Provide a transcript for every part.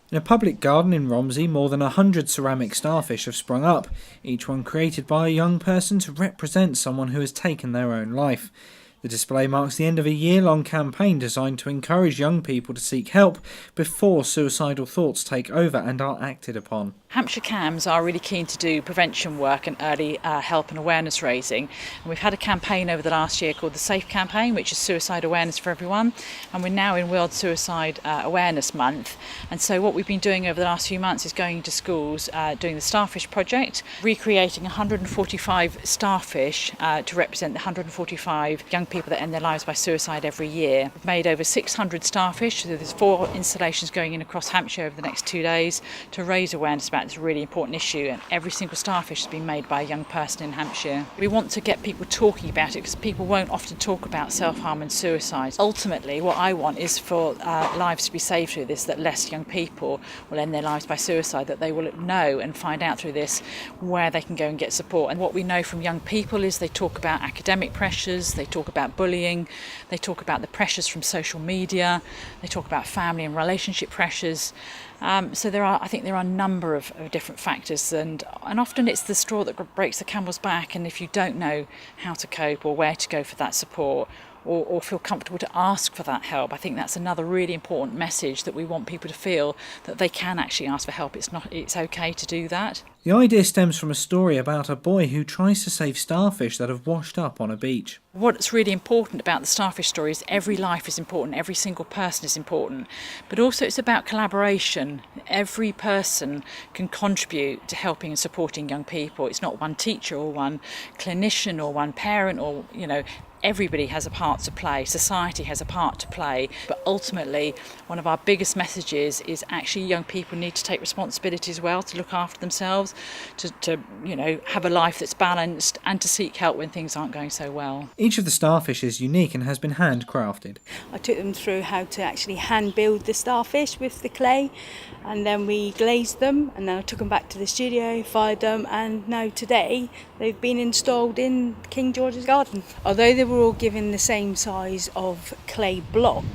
In a public garden in Romsey, more than 100 ceramic starfish have sprung up, each one created by a young person to represent someone who has taken their own life. The display marks the end of a year-long campaign designed to encourage young people to seek help before suicidal thoughts take over and are acted upon. Hampshire CAMS are really keen to do prevention work and early help and awareness raising. And we've had a campaign over the last year called the SAFE campaign, which is suicide awareness for everyone. And we're now in World Suicide Awareness Month. And so what we've been doing over the last few months is going into schools, doing the Starfish project, recreating 145 starfish to represent the 145 young people that end their lives by suicide every year. We've made over 600 starfish, so there's 4 installations going in across Hampshire over the next 2 days to raise awareness about this really important issue, and every single starfish has been made by a young person in Hampshire. We want to get people talking about it because people won't often talk about self-harm and suicide. Ultimately, what I want is for lives to be saved through this, that less young people will end their lives by suicide, that they will know and find out through this where they can go and get support. And what we know from young people is they talk about academic pressures, they talk about bullying, they talk about the pressures from social media, they talk about family and relationship pressures. So I think there are a number of different factors, and often it's the straw that breaks the camel's back. And if you don't know how to cope or where to go for that support, or feel comfortable to ask for that help, I think that's another really important message, that we want people to feel that they can actually ask for help. It's okay to do that. The idea stems from a story about a boy who tries to save starfish that have washed up on a beach. What's really important about the Starfish Story is every life is important, every single person is important, but also it's about collaboration. Every person can contribute to helping and supporting young people. It's not one teacher or one clinician or one parent or, everybody has a part to play, society has a part to play, but ultimately one of our biggest messages is actually young people need to take responsibility as well, to look after themselves, to have a life that's balanced, and to seek help when things aren't going so well. Each of the starfish is unique and has been handcrafted. I took them through how to actually hand build the starfish with the clay, and then we glazed them, and then I took them back to the studio, fired them, and now today they've been installed in King George's garden. Although they were all given the same size of clay block,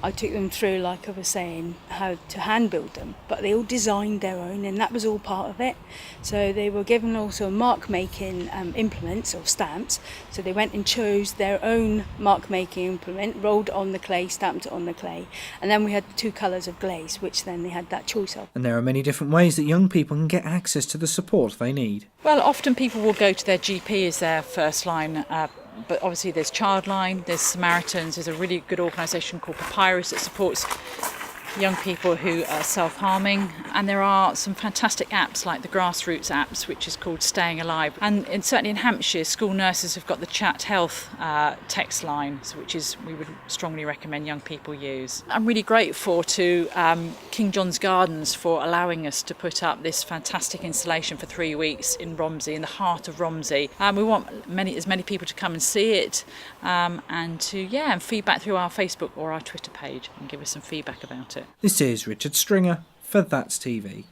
I took them through, like I was saying, how to hand build them, but they all designed their own, and that was all part of it. So they were given also mark making implements or stamps, so they went and chose their own mark making implement, rolled on the clay, stamped it on the clay, and then we had the 2 colours of glaze, which then they had that choice of. And there are many different ways that young people can get access to the support they need. Well, often people will go to their GP as their first line, but obviously there's Childline, there's Samaritans, there's a really good organisation called Papyrus that supports young people who are self-harming, and there are some fantastic apps like the grassroots apps, which is called Staying Alive, and certainly in Hampshire school nurses have got the Chat Health text line, which we would strongly recommend young people use. I'm really grateful to King John's Gardens for allowing us to put up this fantastic installation for 3 weeks in Romsey, in the heart of Romsey. We want as many people to come and see it, and to feedback through our Facebook or our Twitter page and give us some feedback about it. This is Richard Stringer for That's TV.